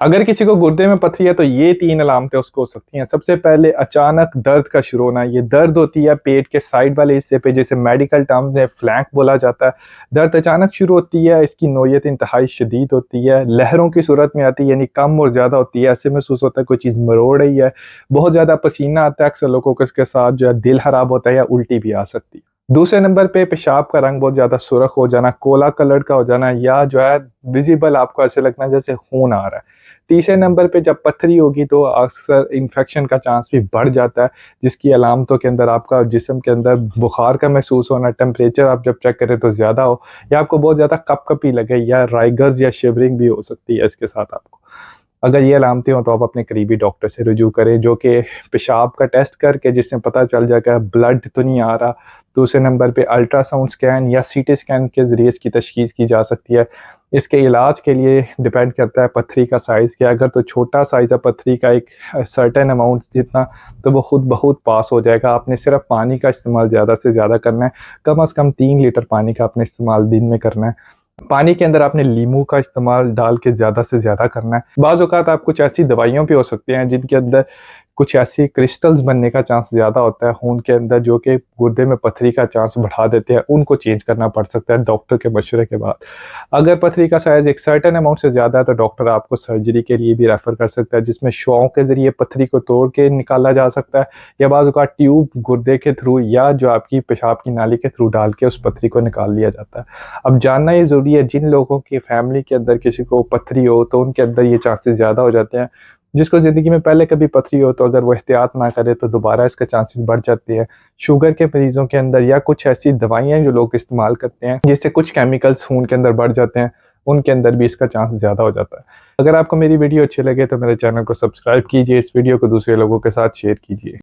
अगर किसी को गुर्दे में पथरी है तो ये 3 अलामतें उसको हो सकती हैं। सबसे पहले अचानक दर्द का शुरू होना, ये दर्द होती है पेट के साइड वाले हिस्से पे, जिसे मेडिकल टर्म्स में फ्लैंक बोला जाता है। दर्द अचानक शुरू होती है, इसकी नोयत इंतहाई शदीद होती है, लहरों की सूरत में आती है, यानी कम और ज़्यादा होती है, ऐसे महसूस होता है कोई चीज़ मरोड़ रही है। बहुत ज़्यादा पसीना आता है, अक्सर लोगों को इसके साथ जो है दिल खराब होता है या उल्टी भी आ सकती है। दूसरे नंबर पे पेशाब का रंग बहुत ज़्यादा सुर्ख हो जाना, कोला कलर का हो जाना, या जो है विज़िबल आपको ऐसे लगना जैसे खून आ रहा है। तीसरे नंबर पे जब पथरी होगी तो अक्सर इन्फेक्शन का चांस भी बढ़ जाता है, जिसकी अलामतों के अंदर आपका जिस्म के अंदर बुखार का महसूस होना, टेम्परेचर आप जब चेक करें तो ज़्यादा हो, या आपको बहुत ज़्यादा कँपकँपी लगे, या राइगर्स या शिवरिंग भी हो सकती है इसके साथ आपको। अगर ये अलामतें हों तो आप अपने करीबी डॉक्टर से रुजू करें, जो कि पेशाब का टेस्ट करके जिसमें पता चल जाएगा ब्लड तो नहीं आ रहा। दूसरे नंबर पे अल्ट्रासाउंड स्कैन या सीटी स्कैन के ज़रिए इसकी तशख़ीस की जा सकती है। इसके इलाज के लिए डिपेंड करता है पथरी का साइज़ क्या है। अगर तो छोटा साइज़ है पथरी का, एक सर्टेन अमाउंट जितना, तो वो खुद ब खुद पास हो जाएगा। आपने सिर्फ़ पानी का इस्तेमाल ज़्यादा से ज़्यादा करना है। कम से कम 3 लीटर पानी का आपने इस्तेमाल दिन में करना है। पानी के अंदर आपने लीमू का इस्तेमाल डाल के ज़्यादा से ज़्यादा करना है। बाज़ औक़ात आप कुछ ऐसी दवाइयाँ भी हो सकती हैं जिनके अंदर कुछ ऐसी क्रिस्टल्स बनने का चांस ज़्यादा होता है खून के अंदर, जो कि गुर्दे में पथरी का चांस बढ़ा देते हैं, उनको चेंज करना पड़ सकता है डॉक्टर के मशवरे के बाद। अगर पथरी का साइज़ एक सर्टेन अमाउंट से ज़्यादा है तो डॉक्टर आपको सर्जरी के लिए भी रेफ़र कर सकता है, जिसमें शुआओं के ज़रिए पथरी को तोड़ के निकाला जा सकता है, या बाज़ औक़ात ट्यूब गुर्दे के थ्रू या जो आपकी पेशाब की नाली के थ्रू डाल के उस पथरी को निकाल लिया जाता है। अब जानना ये ज़रूरी है, जिन लोगों की फैमिली के अंदर किसी को पथरी हो तो उनके अंदर ये चांसेस ज़्यादा हो जाते हैं। जिसको ज़िंदगी में पहले कभी पथरी हो तो अगर वो एहतियात ना करे तो दोबारा इसके चांसेस बढ़ जाते हैं। शुगर के मरीज़ों के अंदर, या कुछ ऐसी दवाइयाँ जो लोग इस्तेमाल करते हैं जिससे कुछ केमिकल्स खून के अंदर बढ़ जाते हैं, उनके अंदर भी इसका चांस ज़्यादा हो जाता है। अगर आपको मेरी वीडियो अच्छी लगे तो मेरे चैनल को सब्सक्राइब कीजिए, इस वीडियो को दूसरे लोगों के साथ शेयर कीजिए।